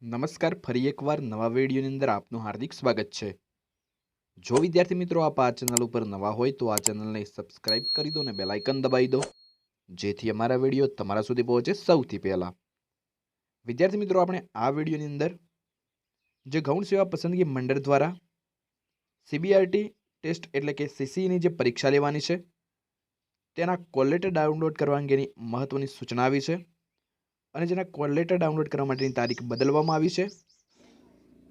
નમસ્કાર, ફરી એકવાર નવા વિડીયોની અંદર આપનું હાર્દિક સ્વાગત છે। જો વિદ્યાર્થી મિત્રો આપ આ ચેનલ ઉપર નવા હોય તો આ ચેનલને સબસ્ક્રાઇબ કરી દો અને બેલ આઇકન દબાવી દો, જેથી અમારા વિડીયો તમારા સુધી પહોંચે સૌથી પહેલા। વિદ્યાર્થી મિત્રો, આપણે આ વિડીયોની અંદર જે ગૌણ સેવા પસંદગી મંડળ દ્વારા સીબીઆરટી ટેસ્ટ એટલે કે સીસીઈની જે પરીક્ષા લેવાની છે તેના કોલ લેટર ડાઉનલોડ કરવા અંગેની મહત્વની સૂચના આવી છે અને જેના કોલ લેટર ડાઉનલોડ કરવા માટેની તારીખ બદલવામાં આવી છે,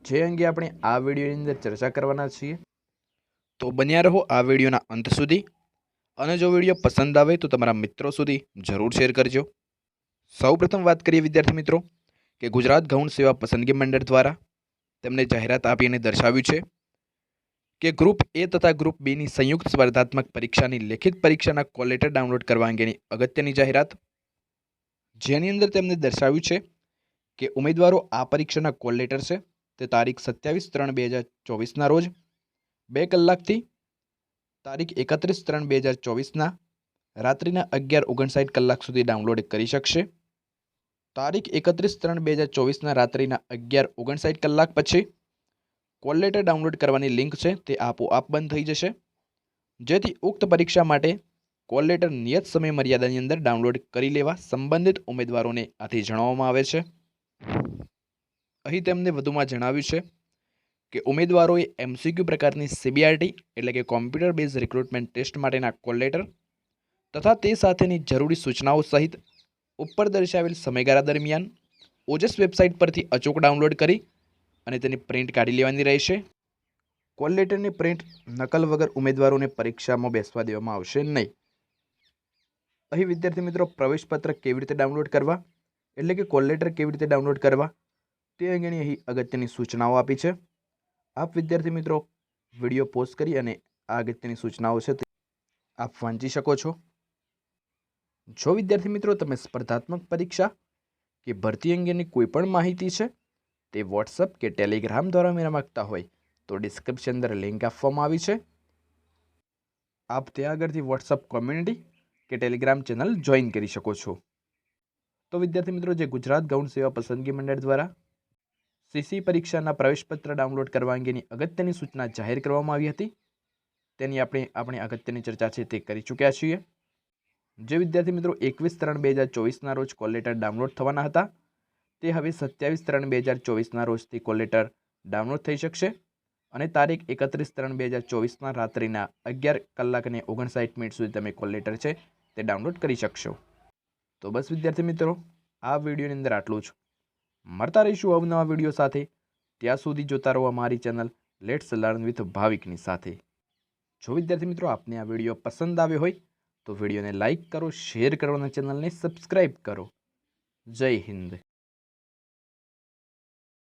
જે અંગે આપણે આ વિડીયોની અંદર ચર્ચા કરવાના છીએ। તો બન્યા રહો આ વિડીયોના અંત સુધી અને જો વિડીયો પસંદ આવે તો તમારા મિત્રો સુધી જરૂર શેર કરજો। સૌપ્રથમ વાત કરીએ વિદ્યાર્થી મિત્રો કે ગુજરાત ગૌણ સેવા પસંદગી મંડળ દ્વારા તેમને જાહેરાત આપીને દર્શાવ્યું છે કે ગ્રુપ એ તથા ગ્રુપ બીની સંયુક્ત સ્પર્ધાત્મક પરીક્ષાની લેખિત પરીક્ષાના કોલ લેટર ડાઉનલોડ કરવા અંગેની અગત્યની જાહેરાત, જેની અંદર તેમને દર્શાવ્યું છે કે ઉમેદવારો આ પરીક્ષાના કોલ લેટર છે તે તારીખ 27/3/2024ના રોજ 2 કલાકથી તારીખ 31/3/2024ના રાત્રિના 11:59 કલાક સુધી ડાઉનલોડ કરી શકશે। તારીખ 31/3/2024ના રાત્રિના 11:59 કલાક પછી કોલ લેટર ડાઉનલોડ કરવાની લિંક છે તે આપોઆપ બંધ થઈ જશે, જેથી ઉક્ત પરીક્ષા માટે કોલ લેટર નિયત સમય મર્યાદાની અંદર ડાઉનલોડ કરી લેવા સંબંધિત ઉમેદવારોને આથી જણાવવામાં આવે છે। અહીં તેમને વધુમાં જણાવ્યું છે કે ઉમેદવારોએ એમસીક્યુ પ્રકારની સીબીઆરટી એટલે કે કોમ્પ્યુટર બેઝ રિક્રુટમેન્ટ ટેસ્ટ માટેના કોલ લેટર તથા તે સાથેની જરૂરી સૂચનાઓ સહિત ઉપર દર્શાવેલ સમયગાળા દરમિયાન ઓજસ વેબસાઇટ પરથી અચૂક ડાઉનલોડ કરી અને તેની પ્રિન્ટ કાઢી લેવાની રહેશે। કોલ લેટરની પ્રિન્ટ નકલ વગર ઉમેદવારોને પરીક્ષામાં બેસવા દેવામાં આવશે નહીં। અહીં વિદ્યાર્થી મિત્રો પ્રવેશપત્ર કેવી રીતે ડાઉનલોડ કરવા એટલે કે કોલ લેટર કેવી રીતે ડાઉનલોડ કરવા તે અંગેની અહીં અગત્યની સૂચનાઓ આપી છે। આપ વિદ્યાર્થી મિત્રો વિડીયો પોઝ કરી અને આ અગત્યની સૂચનાઓ છે તે આપ વાંચી શકો છો। જો વિદ્યાર્થી મિત્રો તમે સ્પર્ધાત્મક પરીક્ષા કે ભરતી અંગેની કોઈ પણ માહિતી છે તે વોટ્સઅપ કે ટેલિગ્રામ દ્વારા મેળવવા માંગતા હોય તો ડિસ્ક્રિપ્શન અંદર લિંક આપવામાં આવી છે, આપ ત્યાં આગળથી વોટ્સઅપ કોમ્યુનિટી કે ટેલિગ્રામ ચેનલ જોઈન કરી શકો છો। તો વિદ્યાર્થી મિત્રો, જે ગુજરાત ગૌણ સેવા પસંદગી મંડળ દ્વારા સીસી પરીક્ષાના પ્રવેશપત્ર ડાઉનલોડ કરવા અંગેની અગત્યની સૂચના જાહેર કરવામાં આવી હતી તેની આપણે અગત્યની ચર્ચા છે તે કરી ચૂક્યા છીએ। જે વિદ્યાર્થી મિત્રો 21/3/2024ના રોજ કોલ લેટર ડાઉનલોડ થવાના હતા તે હવે 27/3/2024ના રોજથી કોલ લેટર ડાઉનલોડ થઈ શકશે અને તારીખ 31/3/2024ના રાત્રિના 11:59 સુધી તમે કોલ લેટર છે તે ડાઉનલોડ કરી શકશો। તો બસ વિદ્યાર્થી મિત્રો, આ વિડીયોની અંદર આટલું જ। મળતા રહીશું અવનવા વિડીયો સાથે, ત્યાં સુધી જોતા રહો અમારી ચેનલ લેટ્સ લર્ન વિથ ભાવિકની સાથે। જો વિદ્યાર્થી મિત્રો આપને આ વિડીયો પસંદ આવ્યો હોય તો વિડીયોને લાઇક કરો, શેર કરો અને ચેનલને સબસ્ક્રાઇબ કરો। જય હિન્દ।